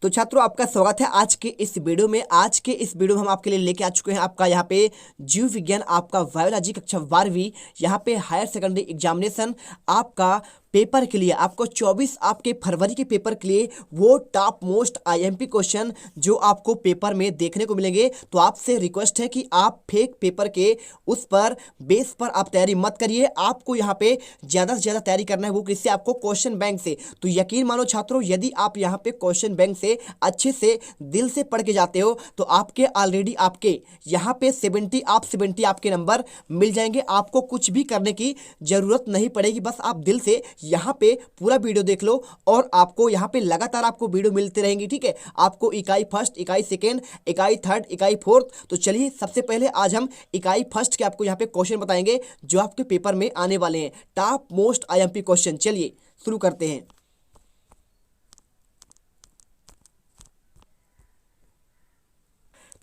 तो छात्रों, आपका स्वागत है आज के इस वीडियो में। आज के इस वीडियो में हम आपके लिए लेके आ चुके हैं आपका यहाँ पे जीव विज्ञान, आपका बायोलॉजी कक्षा 12वीं यहाँ पे हायर सेकेंडरी एग्जामिनेशन आपका पेपर के लिए, आपको 24 आपके फरवरी के पेपर के लिए वो टॉप मोस्ट आईएमपी क्वेश्चन जो आपको पेपर में देखने को मिलेंगे। तो आपसे रिक्वेस्ट है कि आप फेक पेपर के उस पर बेस पर आप तैयारी मत करिए। आपको यहाँ पे ज़्यादा से ज़्यादा तैयारी करना है, वो किससे? आपको क्वेश्चन बैंक से। तो यकीन मानो छात्रों, यदि आप यहाँ पे क्वेश्चन बैंक से अच्छे से दिल से पढ़ के जाते हो तो आपके ऑलरेडी आपके यहाँ पे 70 आपके नंबर मिल जाएंगे। आपको कुछ भी करने की ज़रूरत नहीं पड़ेगी, बस आप दिल से यहाँ पे पूरा वीडियो देख लो और आपको यहाँ पे लगातार आपको वीडियो मिलते रहेंगी। ठीक है, आपको इकाई फर्स्ट, इकाई सेकेंड, इकाई थर्ड, इकाई फोर्थ। तो चलिए सबसे पहले आज हम इकाई फर्स्ट के आपको यहाँ पे क्वेश्चन बताएंगे जो आपके पेपर में आने वाले हैं, टॉप मोस्ट आईएमपी क्वेश्चन। चलिए शुरू करते हैं।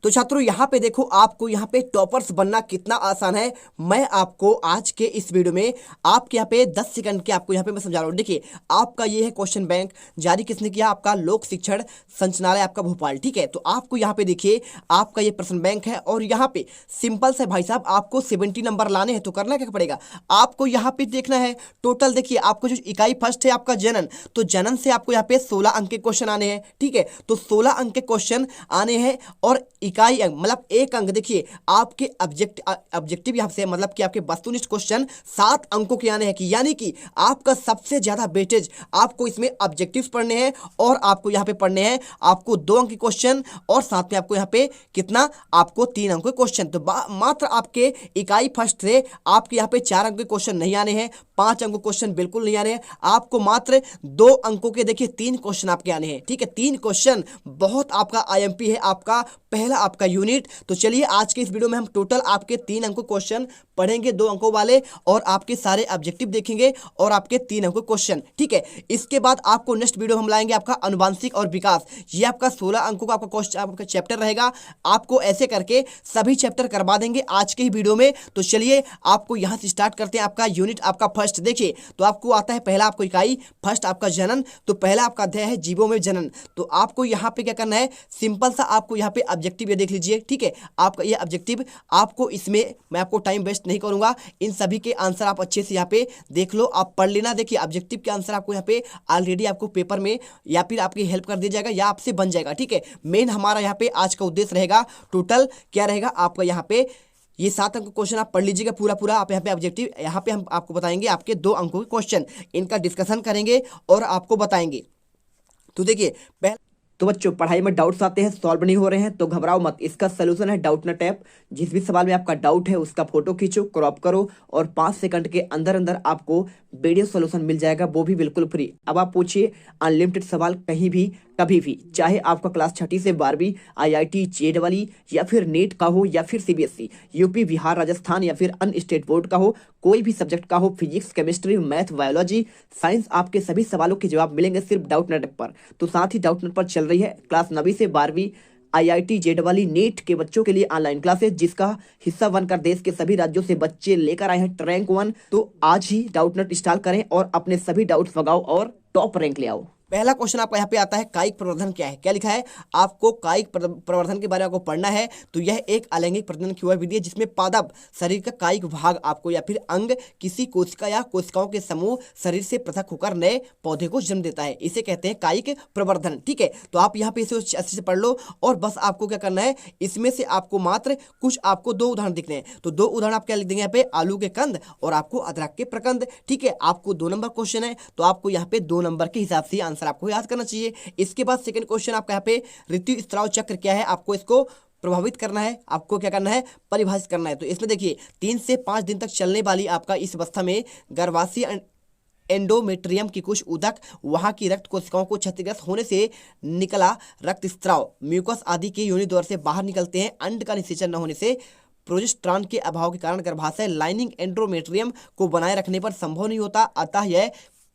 तो छात्रों, यहाँ पे देखो, आपको यहाँ पे टॉपर्स बनना कितना आसान है। मैं आपको आज के इस वीडियो में आपके यहाँ पे 10 सेकंड के आपको यहाँ पे मैं समझा रहा हूँ। देखिए, आपका ये है क्वेश्चन बैंक, जारी किसने किया? आपका लोक शिक्षण संचालनालय आपका भोपाल। ठीक है, तो आपको यहाँ पे देखिए आपका ये प्रश्न बैंक है और यहाँ पे सिंपल से भाई साहब आपको 70 नंबर लाने हैं। तो करना क्या पड़ेगा? आपको यहाँ पे देखना है टोटल। देखिए, आपको जो इकाई फर्स्ट है आपका जनन, तो जनन से आपको यहाँ पे 16 अंक के क्वेश्चन आने हैं। ठीक है, तो 16 अंक के क्वेश्चन आने हैं और इकाई अंक मतलब एक अंक। देखिए, आपके ऑब्जेक्टिव यहाँ से मतलब कि आपके वस्तुनिष्ठ क्वेश्चन 7 अंकों के आने हैं, कि यानी कि आपका सबसे ज्यादा वेटेज आपको इसमें ऑब्जेक्टिव्स पढ़ने हैं और आपको यहाँ पे पढ़ने हैं आपको 2 अंक के क्वेश्चन और साथ में आपको यहाँ पे कितना? आपको 3 अंक के क्वेश्चन। तो मात्र आपके इकाई फर्स्ट से आपके यहाँ पे 4 अंक के क्वेश्चन नहीं आने हैं, 5 अंक के क्वेश्चन बिल्कुल नहीं आने हैं। आपको मात्र 2 अंकों के देखिए 3 क्वेश्चन आपके आने हैं। ठीक है, 3 क्वेश्चन बहुत आपका आईएमपी है, आपका पहला आपका यूनिट। तो चलिए आज के इस वीडियो में हम टोटल आपके 3 अंकों क्वेश्चन पढ़ेंगे, 2 अंकों वाले, और आपके सारे ऑब्जेक्टिव देखेंगे और आपके 3 अंकों क्वेश्चन। ठीक है, इसके बाद आपको नेक्स्ट वीडियो हम लाएंगे आपका अनुवांशिक और विकास। ये आपका 16 अंकों का आपका क्वेश्चन आपका चैप्टर रहेगा। आपको ऐसे करके सभी चैप्टर करवा देंगे आज के ही वीडियो में। तो चलिए आपको यहाँ से स्टार्ट करते हैं आपका यूनिट आपका फर्स्ट। देखिए, तो आपको आता है पहला आपको इकाई फर्स्ट आपका जनन। तो पहला आपका अध्याय है जीवों में जनन। तो आपको यहाँ पे क्या करना है? सिंपल सा आपको यहाँ पे ऑब्जेक्टिव ये देख लीजिए। ठीक है, आपका ये ऑब्जेक्टिव आपको इसमें मैं आपको टाइम वेस्ट नहीं करूंगा, इन सभी के आंसर आप अच्छे से यहाँ पे देख लो, आप पढ़ लेना। देखिए, ऑब्जेक्टिव के आंसर आपको यहाँ पे ऑलरेडी आपको पेपर में या फिर आपकी हेल्प कर दिया जाएगा या आपसे बन जाएगा। ठीक है, मेन हमारा यहाँ पे आज का उद्देश्य रहेगा टोटल क्या रहेगा आपका यहाँ पे ये 7 अंक क्वेश्चन आप पढ़ लीजिएगा पूरा। आप यहाँ पे ऑब्जेक्टिव यहाँ पे हम आपको बताएंगे आपके 2 अंकों के क्वेश्चन, इनका डिस्कशन करेंगे और आपको बताएंगे। तो देखिए तो बच्चों, पढ़ाई में डाउट्स आते हैं, सॉल्व नहीं हो रहे हैं तो घबराओ मत, इसका सोल्यूशन है डाउट नेट ऐप। जिस भी सवाल में आपका डाउट है उसका फोटो खींचो, क्रॉप करो और 5 सेकंड के अंदर अंदर आपको वीडियो सोल्यूशन मिल जाएगा, वो भी बिल्कुल फ्री। अब आप पूछिए अनलिमिटेड सवाल कहीं भी कभी भी, चाहे आपका क्लास 6ठी से 12वीं आईआईटी जेईई या फिर नीट का हो या फिर सीबीएसई, यूपी, बिहार, राजस्थान या फिर अन्य स्टेट बोर्ड का हो, कोई भी सब्जेक्ट का हो, physics, chemistry, math, biology, science, आपके सभी सवालों के जवाब मिलेंगे सिर्फ डाउट नेट पर। तो साथ ही डाउट नेट पर चल रही है क्लास 9वीं से 12वीं आईआईटी जेईई नीट के बच्चों के लिए ऑनलाइन क्लासेस, जिसका हिस्सा बनकर देश के सभी राज्यों से बच्चे लेकर आए हैं रैंक 1। तो आज ही डाउट नेट इंस्टॉल करें और अपने सभी डाउट्स भगाओ और टॉप रैंक ले आओ। पहला क्वेश्चन आपका यहाँ पे आता है, कायिक प्रवर्धन क्या है? क्या लिखा है? आपको कायिक प्रवर्धन के बारे में आपको पढ़ना है। तो यह एक अलैंगिक प्रजनन की वह विधि है जिसमें पादप शरीर का कायिक भाग आपको या फिर अंग किसी कोशिका या कोशिकाओं के समूह शरीर से पृथक होकर नए पौधे को जन्म देता है, इसे कहते हैं कायिक प्रवर्धन। ठीक है, तो आप यहाँ पे इसे अच्छे से पढ़ लो और बस आपको क्या करना है, इसमें से आपको मात्र कुछ आपको 2 उदाहरण दिखने हैं। तो 2 उदाहरण आप क्या लिख देंगे यहाँ पे? आलू के कंद और आपको अदरक के प्रकंद। ठीक है, आपको 2 नंबर क्वेश्चन है तो आपको यहाँ पे 2 नंबर के हिसाब से आपको याद करना चाहिए। इसके बाद सेकंड क्वेश्चन आपका यहाँ पे ऋतु स्त्राव चक्र क्या है? आपको इसको प्रभावित करना है, आपको क्या करना है? परिभाषित करना है। तो इसमें देखिए 3 से 5 दिन तक चलने वाली आपका इस अवस्था में गर्भाशय एंडोमेट्रियम की कुछ ऊतक, वहां की रक्त कोशिकाओं को क्षतिग्रस्त होने से निकला रक्त स्त्राव म्यूकस आदि के योनि द्वार से बाहर निकलते हैं। अंड का निषेचन न होने से प्रोजेस्टेरॉन के अभाव के कारण गर्भाशय लाइनिंग एंडोमेट्रियम को बनाए रखने पर संभव नहीं होता, अतः यह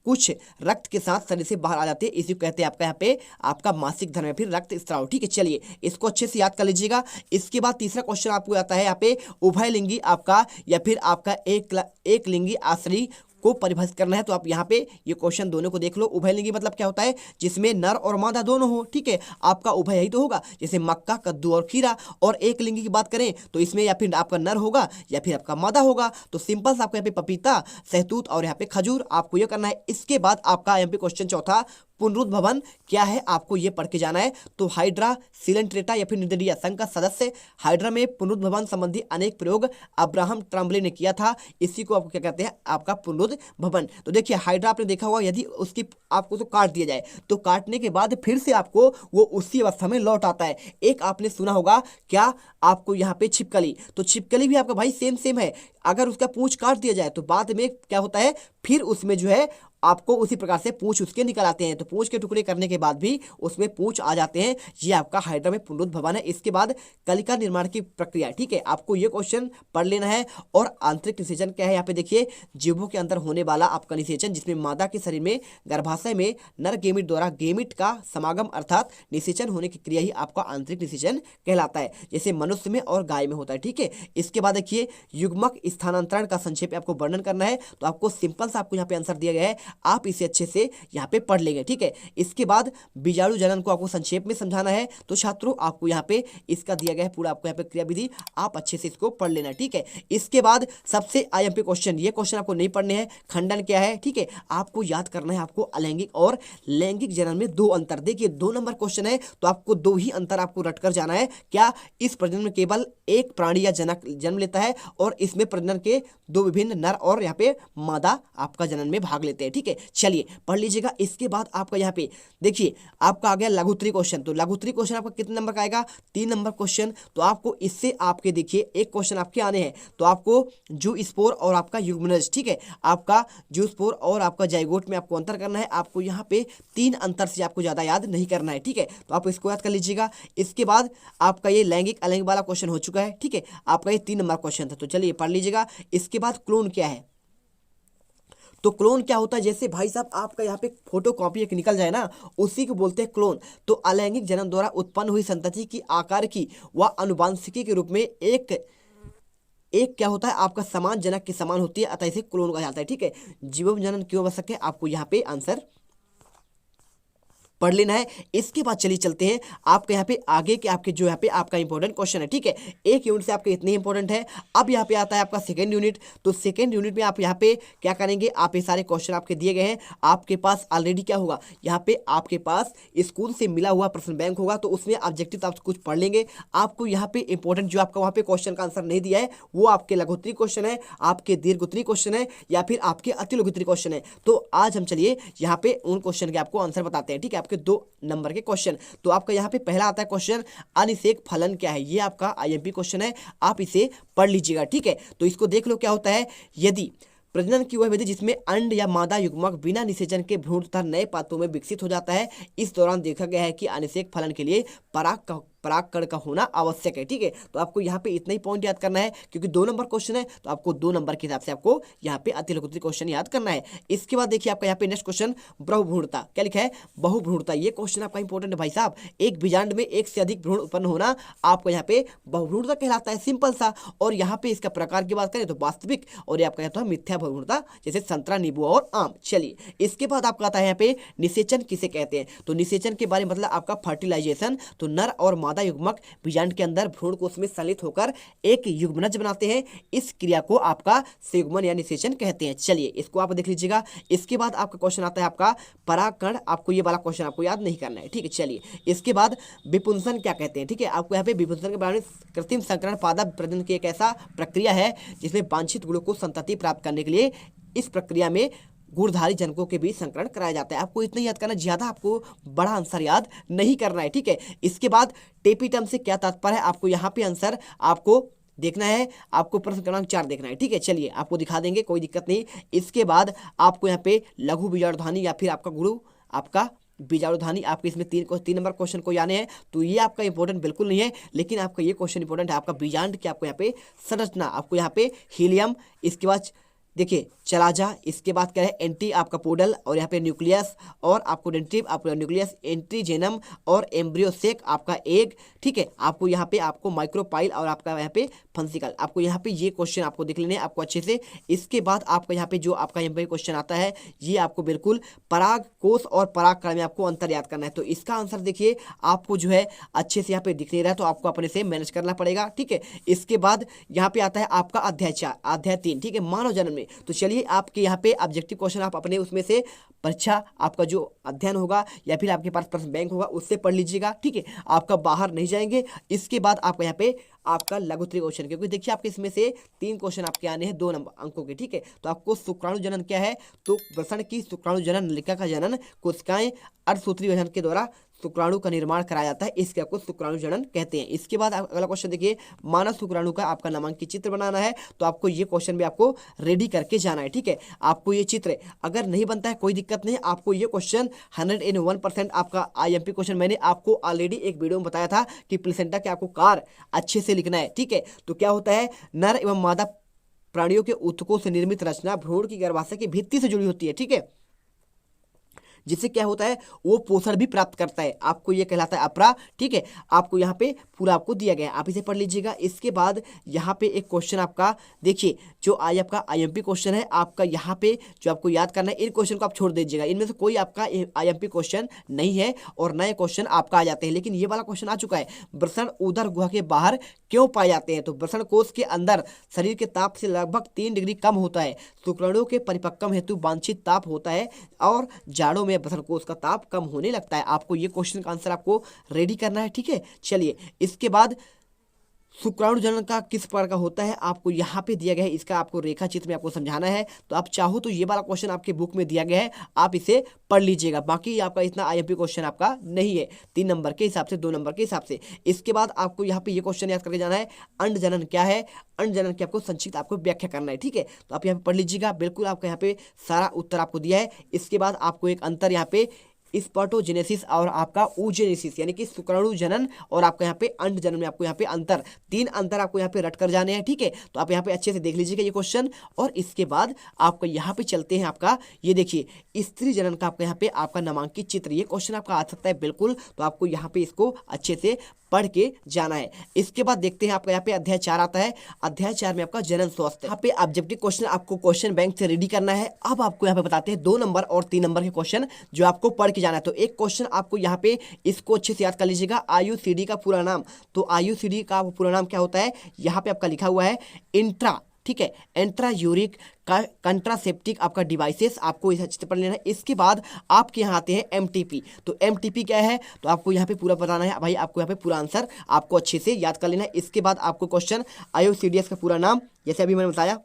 कुछ रक्त के साथ शरीर से बाहर आ जाते हैं, इसी को कहते हैं आपका यहाँ पे आपका मासिक धर्म या फिर रक्त स्त्राव। ठीक है, चलिए इसको अच्छे से याद कर लीजिएगा। इसके बाद तीसरा क्वेश्चन आपको आता है यहाँ पे उभयलिंगी आपका या फिर आपका एक लिंगी आश्रयी को परिभाषित करना है। तो आप यहाँ पे ये क्वेश्चन दोनों को देख लो। उभयलिंगी मतलब क्या होता है, जिसमें नर और मादा दोनों हो, ठीक है। आपका उभय ही तो होगा, जैसे मक्का, कद्दू और खीरा। और एक लिंगी की बात करें तो इसमें या फिर आपका नर होगा या फिर आपका मादा होगा। तो सिंपल सा आपको यहाँ पे पपीता, सहतूत और यहाँ पे खजूर आपको ये करना है। इसके बाद आपका यहाँ पे क्वेश्चन चौथा, पुनरुद्भवन क्या है, आपको ये पढ़ के जाना है। तो हाइड्रा, सिलेंट्रेटा या फिर निडरिया संघ का सदस्य। हाइड्रा में पुनरुद्भवन संबंधी अनेक प्रयोग अब्राहम ट्रम्बले ने किया था। इसी को आपको क्या कहते हैं, आपका पुनरुद्भवन। तो देखिए हाइड्रा आपने देखा होगा, यदि उसकी आपको तो काट दिया जाए तो काटने के बाद फिर से आपको वो उसी अवस्था में लौट आता है। एक आपने सुना होगा क्या, आपको यहाँ पे छिपकली, तो छिपकली भी आपका भाई सेम सेम है। अगर उसका पूंछ काट दिया जाए तो बाद में क्या होता है, फिर उसमें जो है आपको उसी प्रकार से पूंछ उसके निकल आते हैं। तो पूंछ के टुकड़े करने के बाद भी उसमें पूंछ आ जाते हैं। ये आपका हाइड्रा में पुनरुद्भवन है। इसके बाद कलिका निर्माण की प्रक्रिया, ठीक है, आपको ये क्वेश्चन पढ़ लेना है। और आंतरिक निषेचन क्या है, यहाँ पे देखिए जीवों के अंदर होने वाला आपका निषेचन, जिसमें मादा के शरीर में गर्भाशय में नर गेमिट द्वारा गेमिट का समागम अर्थात निषेचन होने की क्रिया ही आपका आंतरिक निषेचन कहलाता है, जैसे मनुष्य में और गाय में होता है, ठीक है। इसके बाद देखिए युग्मक स्थानांतरण का संक्षेप में आपको वर्णन करना है। तो आपको सिंपल सा आपको यहाँ पे आंसर दिया गया है, आप इसे अच्छे से यहाँ पे पढ़ लेंगे, ठीक है। इसके बाद बीजाणु जनन को आपको संक्षेप में समझाना है। तो छात्रों आपको यहाँ पे इसका दिया गया है पूरा, आपको यहाँ पे क्रिया विधि, आप अच्छे से इसको पढ़ लेना, ठीक है। इसके बाद सबसे आईएमपी क्वेश्चन, ये क्वेश्चन आपको नहीं पढ़ने हैं, खंडन क्या है, ठीक है, आपको याद करना है। आपको अलैंगिक और लैंगिक जनन में दो अंतर, देखिए 2 नंबर क्वेश्चन है तो आपको 2 ही अंतर आपको रटकर जाना है। क्या, इस प्रजनन में केवल एक प्राणी या जनक जन्म लेता है और इसमें प्रजनन के 2 विभिन्न नर और यहाँ पे मादा आपका जनन में भाग लेते हैं, ठीक है। चलिए पढ़ लीजिएगा। इसके बाद आपका यहाँ पे देखिए आपका आ गया लघुत्तरी क्वेश्चन। तो लघुत्तरी क्वेश्चन आपका कितने नंबर का आएगा, 3 नंबर क्वेश्चन। तो आपको इससे आपके देखिए एक क्वेश्चन आपके आने हैं। तो आपको जू स्पोर और आपका युग्मनज, ठीक है, आपका जू स्पोर और आपका जाइगोट में आपको अंतर करना है। आपको यहाँ पे 3 अंतर से आपको ज्यादा याद नहीं करना है, ठीक है। तो आप इसको याद कर लीजिएगा। इसके बाद आपका ये लैंगिक अलैंगिक वाला क्वेश्चन हो चुका है, ठीक है, आपका ये 3 नंबर क्वेश्चन था। तो चलिए पढ़ लीजिएगा। इसके बाद क्लोन क्या है, तो क्लोन क्या होता है, जैसे भाई साहब आपका यहाँ पे फोटो कॉपी एक निकल जाए ना, उसी को बोलते हैं क्लोन। तो अलैंगिक जन्म द्वारा उत्पन्न हुई संतति की आकार की व अनुवांशिकी के रूप में एक क्या होता है, आपका समान जनक के समान होती है, अतः इसे क्लोन कहा जाता है, ठीक है। जीव जनन क्यों आवश्यक है, आपको यहाँ पे आंसर पढ़ लेना है। इसके बाद चलिए चलते हैं आपके यहाँ पे आगे के आपके जो यहाँ पे आपका इंपॉर्टेंट क्वेश्चन है, ठीक है। एक यूनिट से आपके इतने इंपॉर्टेंट है। अब यहाँ पे आता है आपका सेकंड यूनिट। तो सेकंड यूनिट में आप यहाँ पे क्या करेंगे, आप ये सारे क्वेश्चन आपके दिए गए हैं, आपके पास ऑलरेडी क्या होगा, यहाँ पे आपके पास स्कूल से मिला हुआ प्रश्न बैंक होगा। तो उसमें ऑब्जेक्टिव आप कुछ पढ़ लेंगे। आपको यहाँ पे इंपॉर्टेंट जो आपका वहाँ पे क्वेश्चन का आंसर नहीं दिया है, वो आपके लघुत्तरी क्वेश्चन है, आपके दीर्घोत्तरी क्वेश्चन है, या फिर आपके अति लघुत्तरी क्वेश्चन है। तो आज हम चलिए यहाँ पे उन क्वेश्चन के आपको आंसर बताते हैं, ठीक है, आपके 2 नंबर के क्वेश्चन। तो आपका यहाँ पे पहला आता है क्वेश्चन, अनिषेक फलन क्या है, ये आपका आईएमपी क्वेश्चन है, आप इसे पढ़ लीजिएगा, ठीक है। तो इसको देख लो क्या होता है, यदि प्रजनन की वह विधि जिसमें अंड या मादा युग्मक बिना निषेचन के भ्रूण तथा नए पात्रों में विकसित हो जाता है, इस दौरान देखा गया है कि अनिषेक फलन के लिए परागकण का होना आवश्यक है, ठीक है। तो आपको यहाँ पे इतना ही पॉइंट याद करना है, क्योंकि 2 नंबर क्वेश्चन है तो आपको 2 नंबर के हिसाब से आपको यहाँ पे अति लघुत्तरी क्वेश्चन याद करना है। इसके बाद देखिए आपका यहाँ पे नेक्स्ट क्वेश्चन, बहुभ्रूणता क्या लिखा है, बहुभ्रूणता, ये क्वेश्चन आपका इंपॉर्टेंट है भाई साहब। एक बीजांड में एक से अधिक भ्रूण उत्पन्न होना आपको यहाँ पे बहुभ्रूणता कहलाता है, सिंपल सा। और यहाँ पे इसका प्रकार की बात करें तो वास्तविक, और ये आपका कहता है मिथ्या बहुभ्रूणता, जैसे संतरा, नींबू और आम। चलिए इसके बाद आपका आता है यहाँ पे निषेचन किसे कहते हैं। तो निषेचन के बारे में मतलब आपका फर्टिलाइजेशन। तो नर और मादा युग्मक बीजांड के अंदर भ्रूण कोश में संलित होकर एक युग्मनज बनाते हैं, इस क्रिया को आपका संयुग्मन या निषेचन कहते हैं। चलिए इसको आप देख लीजिएगा। इसके बाद आपका क्वेश्चन आता है आपका परागकण, आपको ये वाला क्वेश्चन आपको याद नहीं करना है, ठीक है। चलिए इसके बाद विपुंसन क्या कहते हैं, ठीक है, आपको यहाँ पे विपुंसन के बारे में, कृत्रिम संकरण पादप प्रजनन की एक ऐसा प्रक्रिया है जिसमें वांछित गुणों को संतति प्राप्त करने के लिए इस प्रक्रिया में गुणधारी जनकों के बीच संकरण कराया जाता है। आपको इतना याद करना, ज्यादा आपको बड़ा आंसर याद नहीं करना है, ठीक है। इसके बाद टेपिटम से क्या तात्पर्य है, आपको यहाँ पे आंसर आपको देखना है, आपको प्रश्न क्रमांक 4 देखना है, ठीक है। चलिए आपको दिखा देंगे, कोई दिक्कत नहीं। इसके बाद आपको यहाँ पे लघु बीजाणुधानी या फिर आपका गुरु आपका बीजाणुधानी, आपके इसमें 3 नंबर क्वेश्चन को आने हैं। तो ये आपका इंपॉर्टेंट बिल्कुल नहीं है, लेकिन आपका ये क्वेश्चन इंपॉर्टेंट है, आपका बीजांड की आपको यहाँ पे संरचना, आपको यहाँ पे हीलियम, इसके बाद देखिए चला जा, इसके बाद क्या है एंटी आपका पोडल और यहाँ पे न्यूक्लियस और आपको डेंटिव आपका न्यूक्लियस, एंटीजेनम और एम्ब्रियोसेक आपका एग, ठीक है। आपको यहाँ पे आपको माइक्रोपाइल और आपका यहाँ पे फंसिकल, आपको यहाँ पे ये क्वेश्चन आपको देख लेने हैं आपको अच्छे से। इसके बाद आपका यहाँ पे जो आपका यहाँ पे क्वेश्चन आता है ये आपको बिल्कुल पराग कोष और पराग कण में आपको अंतर याद करना है। तो इसका आंसर देखिए आपको जो है अच्छे से यहाँ पे दिख नहीं रहा है, तो आपको अपने से मैनेज करना पड़ेगा, ठीक है। इसके बाद यहाँ पे आता है आपका अध्याय 4 अध्याय 3, ठीक है, मानव जन्म में। तो चलिए आपके यहाँ पे ऑब्जेक्टिव क्वेश्चन आप अपने उसमें से परीक्षा आपका जो अध्ययन होगा या फिर आपके पास प्रश्न बैंक होगा उससे पढ़ लीजिएगा, ठीक है। आपका बाहर नहीं जाएंगे। इसके बाद आपका यहाँ पे आपका लघुत्तरीय क्वेश्चन, क्योंकि देखिए आपके इसमें से 3 क्वेश्चन आपके आने हैं 2 नंबर अंकों के, ठीक है। तो आपको शुक्राणु जनन क्या है, तो वृषण की शुक्राणु जनन नलिका का जनन कोशिकाएं अर्धसूत्री विभाजन के द्वारा शुक्राणु का निर्माण कराया जाता है, इसके आपको शुक्राणु जनन कहते हैं। इसके बाद अगला क्वेश्चन देखिए, मानव शुक्राणु का आपका नामांकित चित्र बनाना है। तो आपको ये क्वेश्चन भी आपको रेडी करके जाना है, ठीक है। आपको ये चित्र अगर नहीं बनता है कोई दिक्कत नहीं, आपको ये क्वेश्चन 101% आपका IMP क्वेश्चन मैंने आपको ऑलरेडी एक वीडियो में बताया था कि प्लेसेंटा के आपको कार अच्छे से लिखना है, ठीक है। तो क्या होता है, नर एवं मादा प्राणियों के ऊतकों से निर्मित रचना भ्रूण की गर्भाशय की भित्ति से जुड़ी होती है, ठीक है, जिससे क्या होता है वो पोषण भी प्राप्त करता है। आपको ये कहलाता है अपरा, ठीक है। आपको यहाँ पे पूरा आपको दिया गया है, आप इसे पढ़ लीजिएगा। इसके बाद यहाँ पे एक क्वेश्चन आपका देखिए जो आपका IMP क्वेश्चन है, आपका यहाँ पे जो आपको याद करना है, इन क्वेश्चन को आप छोड़ दीजिएगा, इनमें से कोई आपका IMP क्वेश्चन नहीं है और नए क्वेश्चन आपका आ जाते हैं। लेकिन ये वाला क्वेश्चन आ चुका है, वृषण उदर गुहा के बाहर क्यों पाए जाते हैं। तो वृषण कोष के अंदर शरीर के ताप से लगभग 3 डिग्री कम होता है, शुक्राणुओं के परिपक्वम हेतु वांछित ताप होता है और जाड़ों में वृषण कोष का ताप कम होने लगता है। आपको ये क्वेश्चन का आंसर आपको रेडी करना है, ठीक है। चलिए इसके बाद शुक्राणु जनन का किस प्रकार का होता है आपको यहाँ पे दिया गया है, इसका आपको रेखा चित्र में आपको समझाना है। तो आप चाहो तो ये वाला क्वेश्चन आपके बुक में दिया गया है, आप इसे पढ़ लीजिएगा। बाकी आपका इतना IMP क्वेश्चन आपका नहीं है, 3 नंबर के हिसाब से 2 नंबर के हिसाब से। इसके बाद आपको यहाँ पे ये क्वेश्चन याद करके जाना है, अंड जनन क्या है, अंड जनन की आपको संक्षिप्त आपको व्याख्या करना है, ठीक है। तो आप यहाँ पे पढ़ लीजिएगा, बिल्कुल आपका यहाँ पे सारा उत्तर आपको दिया है। इसके बाद आपको एक अंतर यहाँ पे स्पर्टोजेनेसिस और आपका oogenesis यानी कि शुक्राणु जनन और आपका यहाँ पे अंड जनन में आपको यहाँ पे अंतर, 3 अंतर आपको यहाँ पे रट कर जाने हैं, ठीक है। तो आप यहाँ पे अच्छे से देख लीजिएगा ये क्वेश्चन। और इसके बाद आपको यहाँ पे चलते हैं, आपका ये देखिए स्त्री जनन का आपका यहाँ पे आपका नामांकित चित्र, ये क्वेश्चन आपका आ सकता है बिल्कुल। तो आपको यहाँ पे इसको अच्छे से पढ़ के जाना है। इसके बाद देखते हैं आपका यहाँ पे अध्याय 4 आता है। अध्याय 4 में आपका जनन स्वास्थ्य, यहाँ पे ऑब्जेक्टिव क्वेश्चन आपको क्वेश्चन बैंक से रेडी करना है। अब आपको यहाँ पे बताते हैं 2 नंबर और 3 नंबर के क्वेश्चन जो आपको पढ़ के जाना है। तो एक क्वेश्चन आपको यहाँ पे इसको अच्छे से याद कर लीजिएगा, IUCD का पूरा नाम। तो IUCD का पूरा नाम क्या होता है, यहाँ पे आपका लिखा हुआ है इंट्रा, ठीक है, इंट्रा यूरिक कंट्रासेप्टिक आपका डिवाइसेस, आपको इस अच्छे से पढ़ लेना है। इसके बाद आपके यहाँ आते हैं MTP। तो MTP क्या है, तो आपको यहाँ पे पूरा बताना है भाई, आपको यहाँ पे पूरा आंसर आपको अच्छे से याद कर लेना है। इसके बाद आपको क्वेश्चन IUCDS का पूरा नाम जैसे अभी मैंने बताया,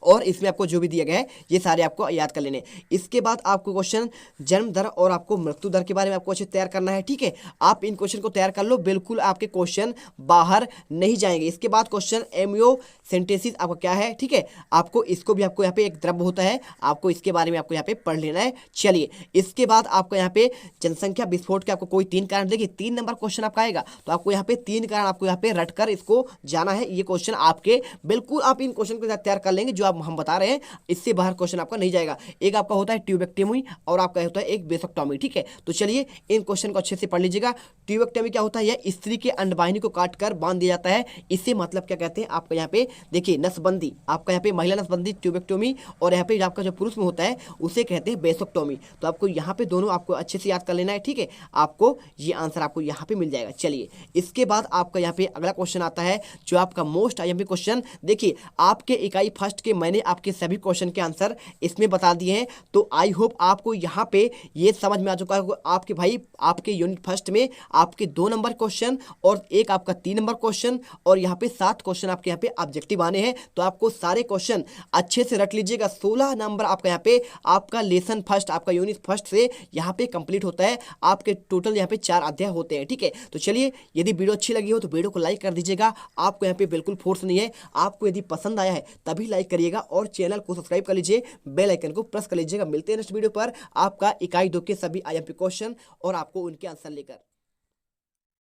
और इसमें आपको जो भी दिया गया है ये सारे आपको याद कर लेने। इसके बाद आपको क्वेश्चन जन्म दर और आपको मृत्यु दर के बारे में आपको अच्छे तैयार करना है, ठीक है। आप इन क्वेश्चन को तैयार कर लो, बिल्कुल आपके क्वेश्चन बाहर नहीं जाएंगे। इसके बाद क्वेश्चन एमियोसेंटेसिस आपका क्या है, ठीक है, आपको इसको भी आपको यहाँ पे एक द्रव्य होता है, आपको इसके बारे में आपको यहाँ पे पढ़ लेना है। चलिए इसके बाद आपको यहाँ पे जनसंख्या विस्फोट के आपको कोई 3 कारण, देखिए 3 नंबर क्वेश्चन आपका आएगा। तो आपको यहाँ पे 3 कारण आपको यहाँ पे रट कर इसको जाना है। ये क्वेश्चन आपके बिल्कुल आप इन क्वेश्चन को तैयार कर लेंगे जो हम बता रहे हैं, इससे बाहर क्वेश्चन आपका नहीं जाएगा। एक आपका होता है ट्यूबेक्टमी और आपका होता है एक बेसोक्टोमी, ठीक है। तो चलिए इन क्वेश्चन को अच्छे से पढ़ लीजिएगा। ट्यूबेक्टमी क्या होता है, यह स्त्री के अंडवाहिनी को काटकर बांध दिया जाता है। इससे मतलब क्या कहते हैं, आपका यहाँ पे देखिए नसबंदी, आपका यहाँ पे महिला नसबंदी ट्यूबेक्टोमी, और यहाँ पे आपका जो पुरुष में होता है उसे कहते हैं बेसोक्टोमी। तो आपको यहाँ पे दोनों आपको अच्छे से याद कर लेना है, ठीक है। आपको ये आंसर आपको यहाँ पे मिल जाएगा। चलिए इसके बाद आपका यहाँ पे अगला क्वेश्चन आता है जो आपका मोस्ट IMP क्वेश्चन। देखिए आपके इकाई फर्स्ट के मैंने आपके सभी क्वेश्चन के आंसर इसमें बता दिए हैं। तो आई होप आपको यहाँ पे ये समझ में आ चुका है आपके भाई, आपके यूनिट फर्स्ट में आपके 2 नंबर क्वेश्चन और एक आपका 3 नंबर क्वेश्चन और यहाँ पे 7 क्वेश्चन आपके यहाँ पे ऑब्जेक्टिव आने हैं। तो आपको सारे क्वेश्चन अच्छे से रट लीजिएगा। 16 नंबर आपका यहाँ पे आपका लेसन फर्स्ट, आपका यूनिट फर्स्ट से यहाँ पे कंप्लीट होता है। आपके टोटल यहाँ पे 4 अध्याय होते हैं, ठीक है। तो चलिए यदि वीडियो अच्छी लगी हो तो वीडियो को लाइक कर दीजिएगा। आपको यहाँ पे बिल्कुल फोर्स नहीं है, आपको यदि पसंद आया है तभी लाइक करिएगा और चैनल को सब्सक्राइब कर लीजिए, बेल आइकन को प्रेस कर लीजिएगा। मिलते हैं नेक्स्ट वीडियो पर आपका इकाई 2 के सभी IMP क्वेश्चन और आपको उनके आंसर लेकर।